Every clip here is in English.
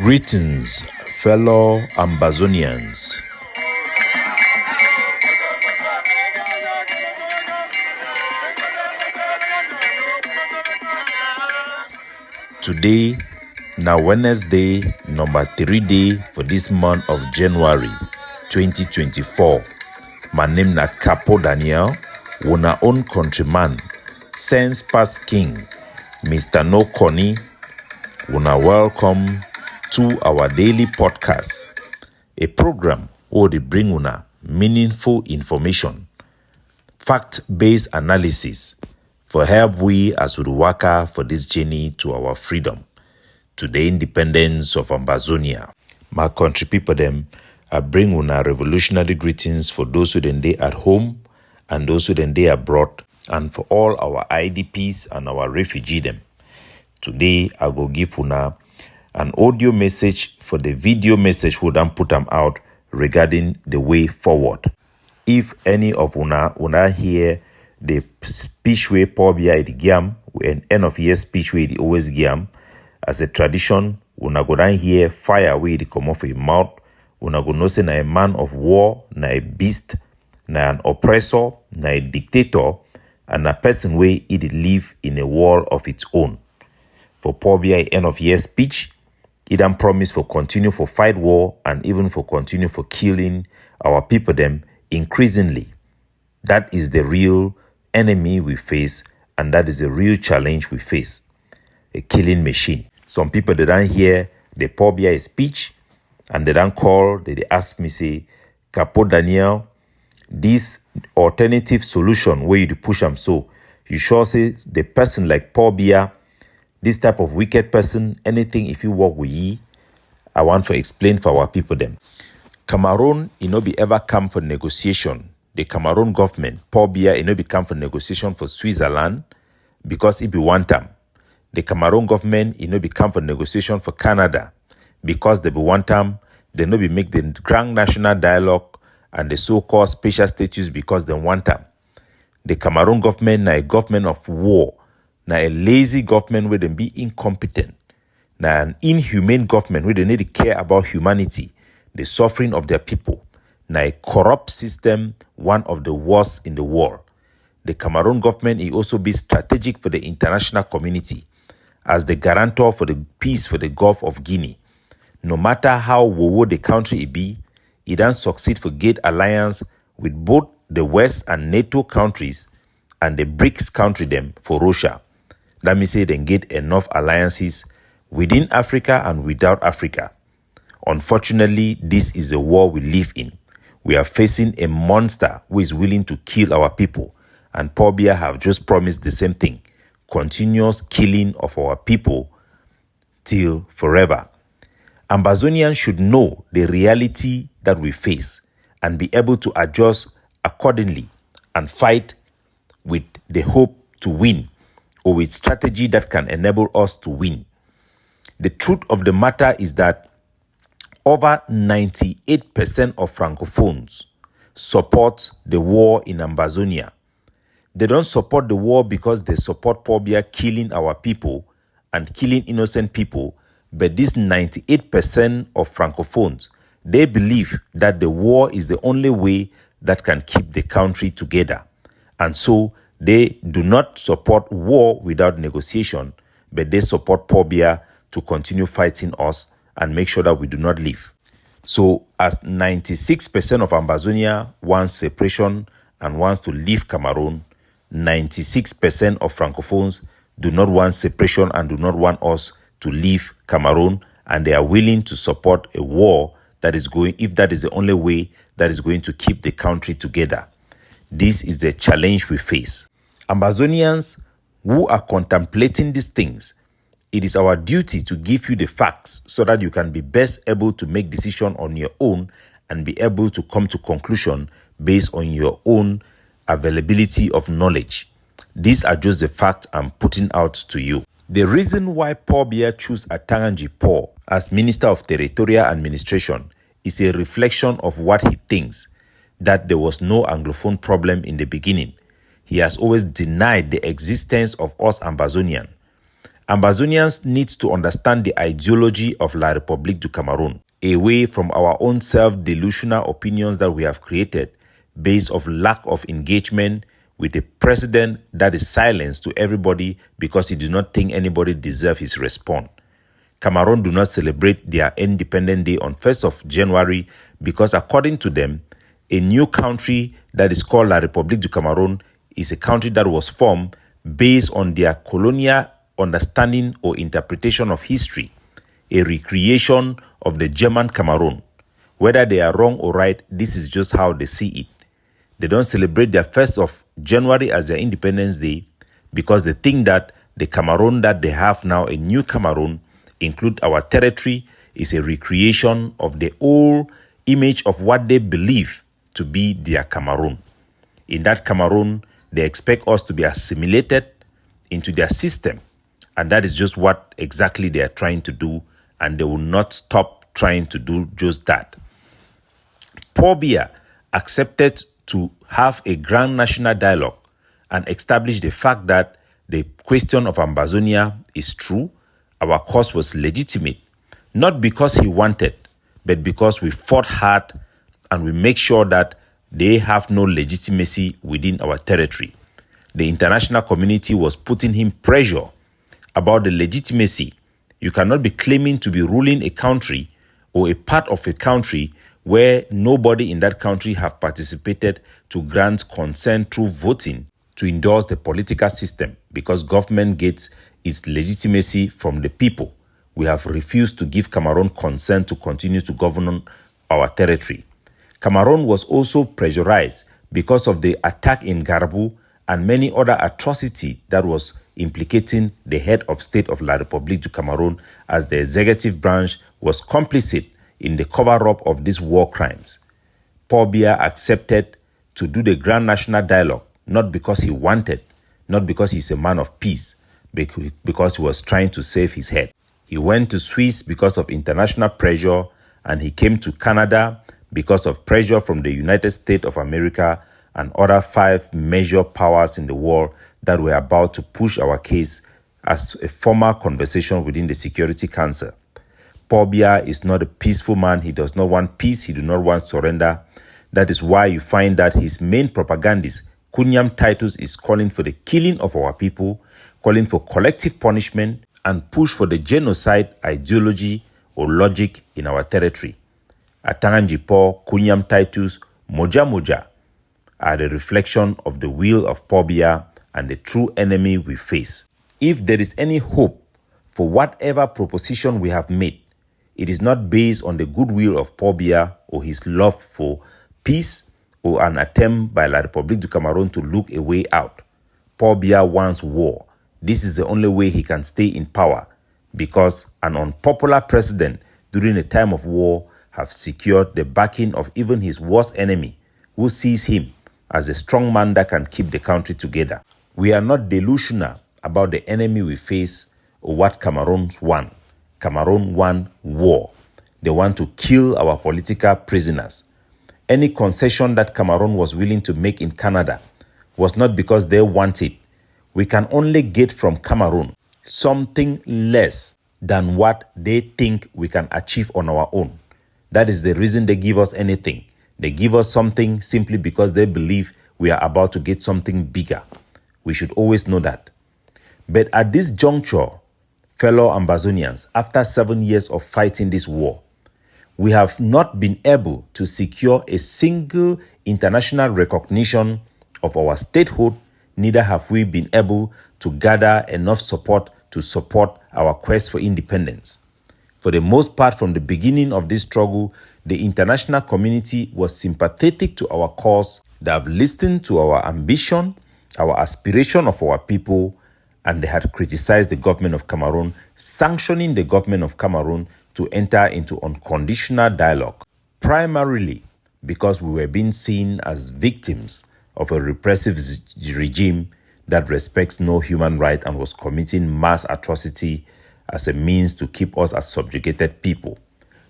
Greetings, fellow Ambazonians. Today, na Wednesday, number 3 day for this month of January 2024. My name na Capo Daniel, una own countryman, sense past king, Mr. No Connie. Una welcome to our daily podcast, a program where they bring una meaningful information, fact-based analysis for help we as we work for this journey to our freedom, to the independence of Ambazonia. My country people them, I bring una revolutionary greetings for those who then they at home and those who then they abroad, and for all our IDPs and our refugee them. Today I go give una an audio message for the video message we don't put them out regarding the way forward. If any of una hear the speech way Paul Biya the giam, an end of year speech way the always giam, as a tradition, una go down here fire way the come off a mouth, una go know say na a man of war, na a beast, na an oppressor, na a dictator, and a person way it live in a world of its own. For Paul Biya end of year speech, it dan promise for continue for fight war and even for continue for killing our people them increasingly. That is the real enemy we face, and that is the real challenge we face. A killing machine. Some people they don't hear the Paul Biya speech and they don't call, they ask me say, Capo Daniel, this alternative solution where you push them so, you sure say the person like Paul Biya, this type of wicked person, anything if you work with ye, I want to explain for our people them. Cameroon, be ever come for negotiation. The Cameroon government, Paul Biya, be come for negotiation for Switzerland because it be one time. The Cameroon government, be come for negotiation for Canada because they be one time. They no be make the grand national dialogue and the so-called special status because they want time. The Cameroon government na a government of war. Na a lazy government where they be incompetent. Na an inhumane government where they need to care about humanity, the suffering of their people. Na a corrupt system, one of the worst in the world. The Cameroon government is also be strategic for the international community as the guarantor for the peace for the Gulf of Guinea. No matter how woe the country be, it don't succeed for get alliance with both the West and NATO countries and the BRICS country them for Russia. Let me say they get enough alliances within Africa and without Africa. Unfortunately, this is the war we live in. We are facing a monster who is willing to kill our people, and Paul Biya have just promised the same thing, continuous killing of our people till forever. Ambazonians should know the reality that we face and be able to adjust accordingly and fight with the hope to win, or with strategy that can enable us to win. The truth of the matter is that over 98% of Frankophones support the war in Ambazonia. They don't support the war because they support Paul Biya killing our people and killing innocent people, but this 98% of Francophones, they believe that the war is the only way that can keep the country together. And so they do not support war without negotiation, but they support Paul Biya to continue fighting us and make sure that we do not leave. So as 96% of Ambazonia wants separation and wants to leave Cameroon, 96% of Francophones do not want separation and do not want us to leave Cameroon, and they are willing to support a war that is going, if that is the only way that is going to keep the country together. This is the challenge we face. Ambazonians who are contemplating these things, it is our duty to give you the facts so that you can be best able to make decision on your own and be able to come to conclusion based on your own availability of knowledge. These are just the facts I'm putting out to you. The reason why Paul Biya chose Atanganji Paul as Minister of Territorial Administration is a reflection of what he thinks, that there was no Anglophone problem in the beginning. He has always denied the existence of us Ambazonian. Ambazonians need to understand the ideology of La République du Cameroon, away from our own self-delusional opinions that we have created based of lack of engagement with a president that is silenced to everybody because he does not think anybody deserves his response. Cameroon do not celebrate their Independence Day on 1st of January because according to them, a new country that is called La République du Cameroon is a country that was formed based on their colonial understanding or interpretation of history, a recreation of the German Cameroon. Whether they are wrong or right, this is just how they see it. They don't celebrate their 1st of January as their Independence Day because they think that the Cameroon that they have now, a new Cameroon, include our territory, is a recreation of the old image of what they believe to be their Cameroon. In that Cameroon, they expect us to be assimilated into their system. And that is just what exactly they are trying to do. And they will not stop trying to do just that. Paul Biya accepted to have a grand national dialogue and establish the fact that the question of Ambazonia is true. Our cause was legitimate, not because he wanted, but because we fought hard and we make sure that they have no legitimacy within our territory. The international community was putting him pressure about the legitimacy. You cannot be claiming to be ruling a country or a part of a country where nobody in that country have participated to grant consent through voting to endorse the political system because government gets its legitimacy from the people. We have refused to give Cameroon consent to continue to govern our territory. Cameroon was also pressurized because of the attack in Garbu and many other atrocity that was implicating the head of state of La République du Cameroon as the executive branch was complicit in the cover-up of these war crimes. Paul Biya accepted to do the Grand National Dialogue, not because he wanted, not because he's a man of peace, because he was trying to save his head. He went to Swiss because of international pressure, and he came to Canada because of pressure from the United States of America and other 5 major powers in the world that were about to push our case as a formal conversation within the Security Council. Paul Biya is not a peaceful man. He does not want peace. He does not want surrender. That is why you find that his main propagandist, Kunyam Titus, is calling for the killing of our people, calling for collective punishment, and push for the genocide ideology or logic in our territory. Atanganjipo, Kunyam Titus, Moja Moja are the reflection of the will of Paul Biya and the true enemy we face. If there is any hope for whatever proposition we have made, it is not based on the goodwill of Paul Biya or his love for peace or an attempt by La République du Cameroon to look a way out. Paul Biya wants war. This is the only way he can stay in power because an unpopular president during a time of war have secured the backing of even his worst enemy who sees him as a strong man that can keep the country together. We are not delusional about the enemy we face or what Cameroon want. Cameroon want war. They want to kill our political prisoners. Any concession that Cameroon was willing to make in Canada was not because they want it. We can only get from Cameroon something less than what they think we can achieve on our own. That is the reason they give us anything. They give us something simply because they believe we are about to get something bigger. We should always know that. But at this juncture, fellow Ambazonians, after 7 years of fighting this war, we have not been able to secure a single international recognition of our statehood, neither have we been able to gather enough support to support our quest for independence. For the most part, from the beginning of this struggle, the international community was sympathetic to our cause. They have listened to our ambition, our aspiration of our people, and they had criticized the government of Cameroon, sanctioning the government of Cameroon to enter into unconditional dialogue, primarily because we were being seen as victims of a repressive regime that respects no human right and was committing mass atrocity as a means to keep us as subjugated people.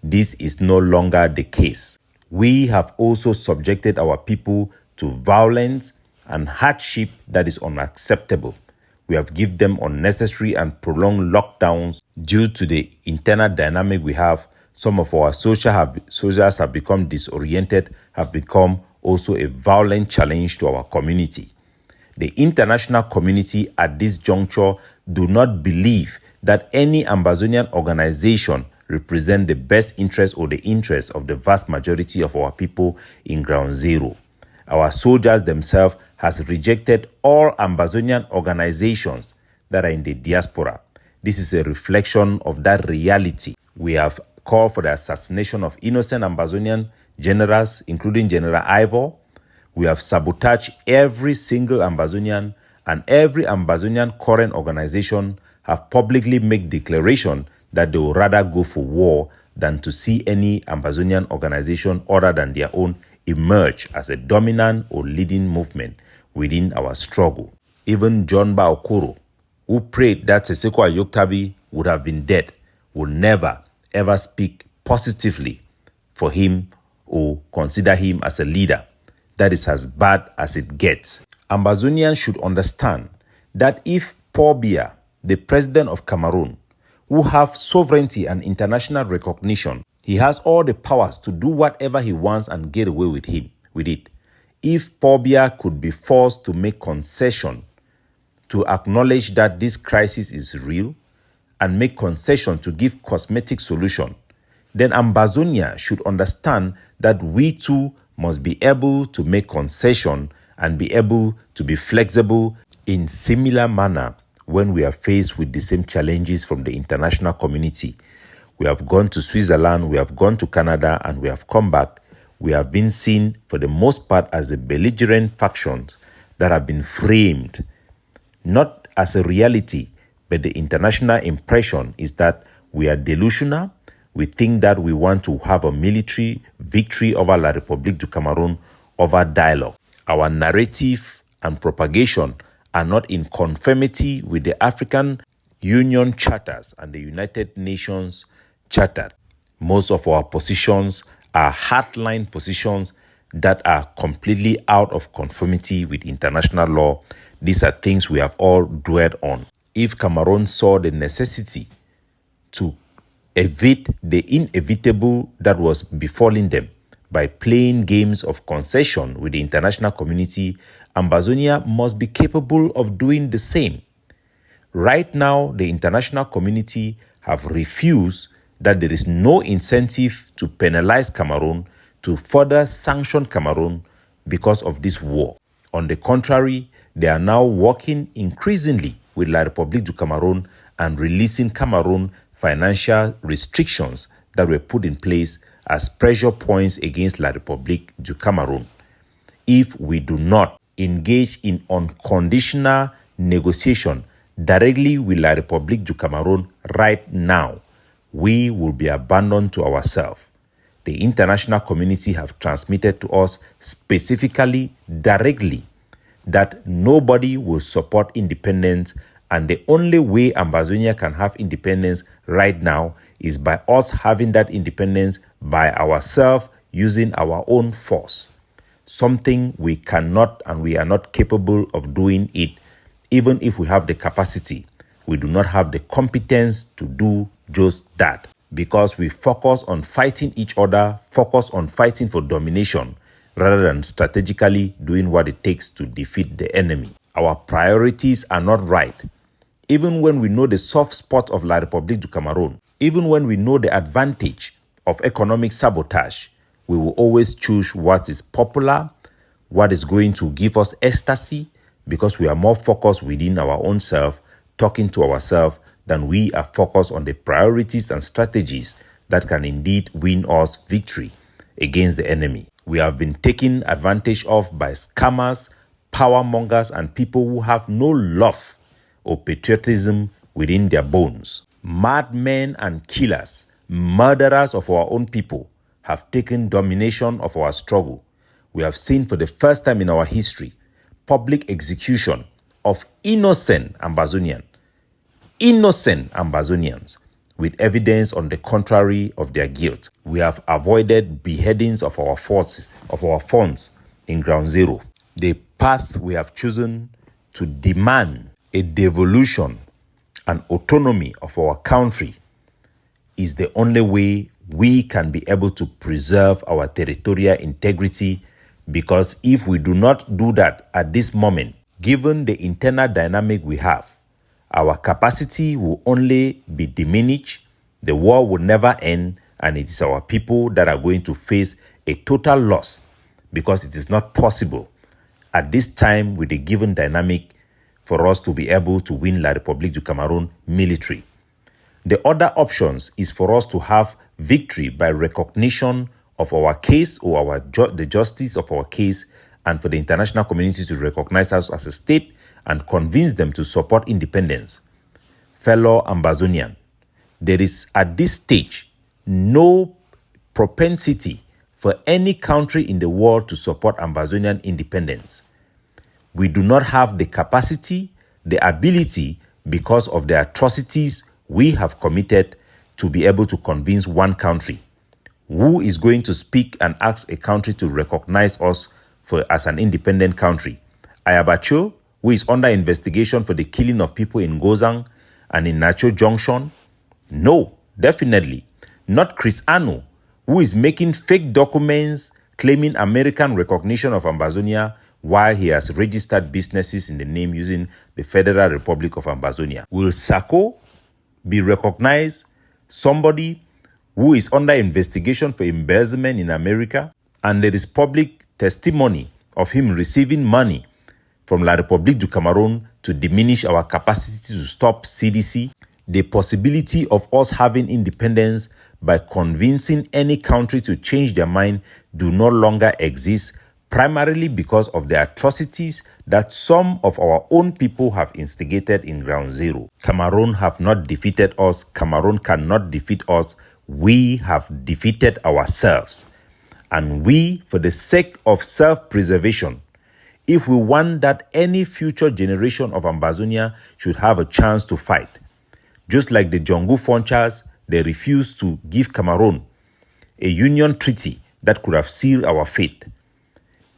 This is no longer the case. We have also subjected our people to violence and hardship that is unacceptable. We have given them unnecessary and prolonged lockdowns due to the internal dynamic we have. Some of our soldiers have become disoriented, have become also a violent challenge to our community. The international community at this juncture do not believe that any Ambazonian organization represent the best interest or the interest of the vast majority of our people in ground zero. Our soldiers themselves has rejected all Ambazonian organizations that are in the diaspora. This is a reflection of that reality. We have called for the assassination of innocent Ambazonian generals, including General Ivor. We have sabotaged every single Ambazonian, and every Ambazonian current organization have publicly made declaration that they will rather go for war than to see any Ambazonian organization other than their own emerge as a dominant or leading movement within our struggle. Even John Ba Okoro, who prayed that Seseko Ayoktabi would have been dead, will never ever speak positively for him or consider him as a leader. That is as bad as it gets. Ambazonians should understand that if Paul Biya, the president of Cameroon, who have sovereignty and international recognition, he has all the powers to do whatever he wants and get away with it. If Paul Biya could be forced to make concession to acknowledge that this crisis is real and make concession to give cosmetic solution, then Ambazonia should understand that we too must be able to make concession and be able to be flexible in similar manner when we are faced with the same challenges from the international community. We have gone to Switzerland, we have gone to Canada, and we have come back. We have been seen for the most part as the belligerent factions that have been framed, not as a reality, but the international impression is that we are delusional. We think that we want to have a military victory over La République du Cameroon over dialogue. Our narrative and propagation are not in conformity with the African Union charters and the United Nations charter. Most of our positions are hardline positions that are completely out of conformity with international law. These are things we have all dwelled on. If Cameroon saw the necessity to evade the inevitable that was befalling them by playing games of concession with the international community, Ambazonia must be capable of doing the same. Right now, the international community have refused that there is no incentive to penalize Cameroon, to further sanction Cameroon because of this war. On the contrary, they are now working increasingly with La République du Cameroon and releasing Cameroon financial restrictions that were put in place as pressure points against La République du Cameroon. If we do not engage in unconditional negotiation directly with La République du Cameroon right now, we will be abandoned to ourselves. The international community have transmitted to us specifically, directly, that nobody will support independence, and the only way Ambazonia can have independence right now is by us having that independence by ourselves using our own force. Something we cannot and we are not capable of doing it. Even if we have the capacity, we do not have the competence to do just that, because we focus on fighting each other, focus on fighting for domination, rather than strategically doing what it takes to defeat the enemy. Our priorities are not right. Even when we know the soft spot of La République du Cameroon, even when we know the advantage of economic sabotage, we will always choose what is popular, what is going to give us ecstasy, because we are more focused within our own self, talking to ourselves, than we are focused on the priorities and strategies that can indeed win us victory against the enemy. We have been taken advantage of by scammers, power mongers, and people who have no love or patriotism within their bones. Madmen and killers, murderers of our own people, have taken domination of our struggle. We have seen for the first time in our history public execution of innocent Ambazonians with evidence on the contrary of their guilt. We have avoided beheadings of our funds in ground zero. The path we have chosen to demand A devolution and autonomy of our country is the only way we can be able to preserve our territorial integrity, because if we do not do that at this moment, given the internal dynamic we have, our capacity will only be diminished, the war will never end, and it is our people that are going to face a total loss, because it is not possible at this time with the given dynamic for us to be able to win La République du Cameroon military. The other options is for us to have victory by recognition of our case, or the justice of our case, and for the international community to recognize us as a state and convince them to support independence. Fellow Ambazonian, there is at this stage no propensity for any country in the world to support Ambazonian independence. We do not have the capacity, the ability, because of the atrocities we have committed, to be able to convince one country. Who is going to speak and ask a country to recognize us as an independent country? Ayabacho, who is under investigation for the killing of people in Gozang and in Nacho Junction? No, definitely. Not Chris Anu, who is making fake documents claiming American recognition of Ambazonia while he has registered businesses in the name using the Federal Republic of Ambazonia. Will Sako be recognized? Somebody who is under investigation for embezzlement in America, and there is public testimony of him receiving money from La République du Cameroon to diminish our capacity to stop CDC. The possibility of us having independence by convincing any country to change their mind do no longer exist, primarily because of the atrocities that some of our own people have instigated in Ground Zero. Cameroon have not defeated us. Cameroon cannot defeat us. We have defeated ourselves. And we, for the sake of self-preservation, if we want that any future generation of Ambazonia should have a chance to fight, just like the Jongu Fonchas, they refused to give Cameroon a union treaty that could have sealed our fate.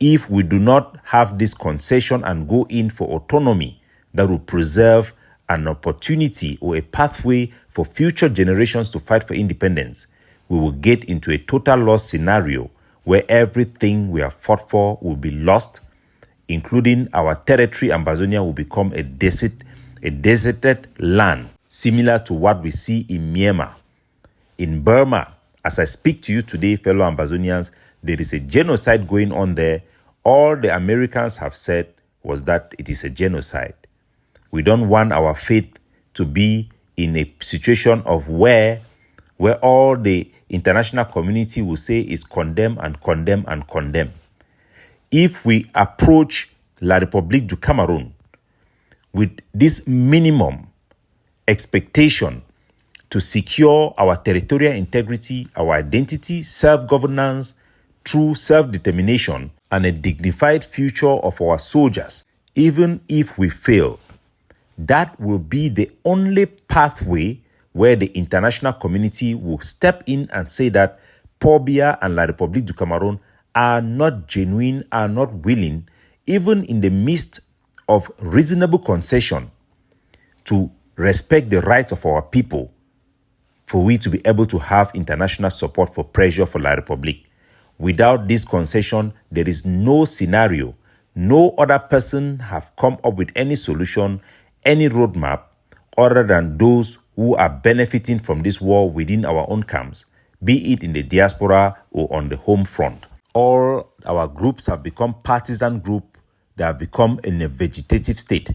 If we do not have this concession and go in for autonomy that will preserve an opportunity or a pathway for future generations to fight for independence, we will get into a total loss scenario where everything we have fought for will be lost, including our territory. Ambazonia will become a deserted land, similar to what we see in Myanmar. In Burma, as I speak to you today, fellow Ambazonians, there is a genocide going on there. All the Americans have said was that it is a genocide. We don't want our fate to be in a situation of where all the international community will say is condemn and condemn and condemn. If we approach La République du Cameroon with this minimum expectation to secure our territorial integrity, our identity, self-governance, true self-determination, and a dignified future of our soldiers, even if we fail, that will be the only pathway where the international community will step in and say that Paul Biya and La République du Cameroon are not genuine, are not willing, even in the midst of reasonable concession, to respect the rights of our people, for we to be able to have international support for pressure for La République. Without this concession, there is no scenario. No other person have come up with any solution, any roadmap, other than those who are benefiting from this war within our own camps, be it in the diaspora or on the home front. All our groups have become partisan groups. They have become in a vegetative state.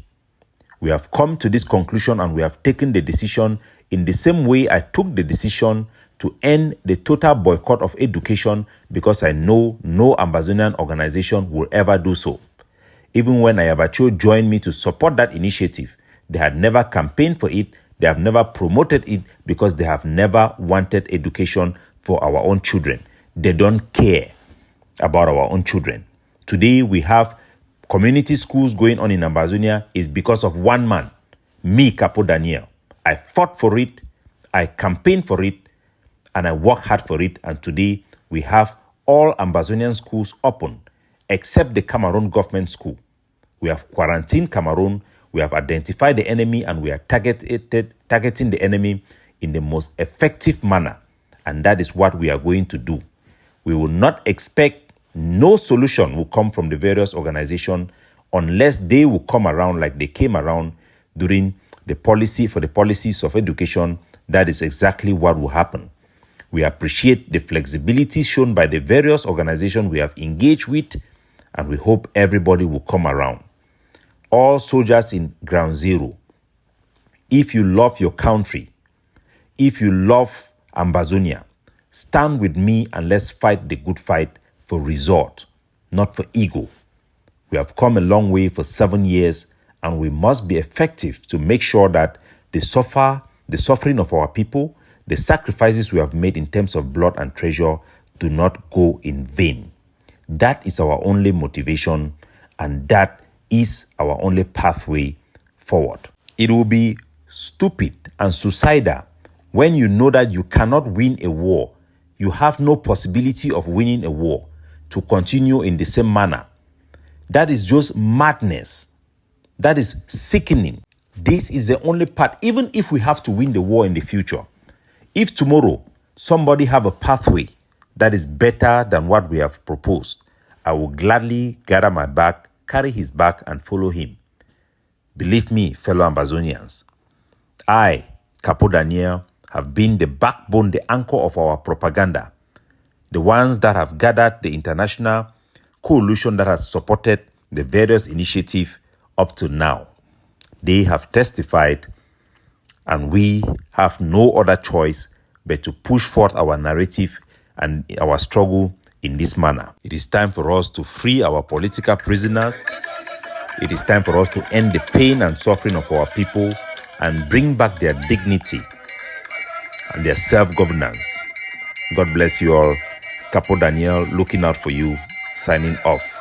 We have come to this conclusion and we have taken the decision in the same way I took the decision to end the total boycott of education, because I know no Ambazonian organization will ever do so. Even when Ayabacho joined me to support that initiative, they had never campaigned for it, they have never promoted it, because they have never wanted education for our own children. They don't care about our own children. Today we have community schools going on in Ambazonia is because of one man, me, Capo Daniel. I fought for it, I campaigned for it, and I worked hard for it. And today we have all Ambazonian schools open, except the Cameroon government school. We have quarantined Cameroon. We have identified the enemy and we are targeting the enemy in the most effective manner. And that is what we are going to do. We will not expect no solution will come from the various organizations unless they will come around like they came around during the policies of education. That is exactly what will happen. We appreciate the flexibility shown by the various organizations we have engaged with, and we hope everybody will come around. All soldiers in ground zero, if you love your country, if you love Ambazonia, stand with me and let's fight the good fight for result, not for ego. We have come a long way for 7 years, and we must be effective to make sure that the suffering of our people, the sacrifices we have made in terms of blood and treasure do not go in vain. That is our only motivation, and that is our only pathway forward. It will be stupid and suicidal when you know that you cannot win a war. You have no possibility of winning a war to continue in the same manner. That is just madness. That is sickening. This is the only part, even if we have to win the war in the future. If tomorrow somebody have a pathway that is better than what we have proposed, I will gladly gather my back, carry his back, and follow him. Believe me, fellow Ambazonians, I, Capo Daniel, have been the backbone, the anchor of our propaganda, the ones that have gathered the international coalition that has supported the various initiatives up to now. They have testified, and we have no other choice but to push forth our narrative and our struggle in this manner. It is time for us to free our political prisoners. It is time for us to end the pain and suffering of our people and bring back their dignity and their self-governance. God bless you all. Capo Daniel looking out for you, signing off.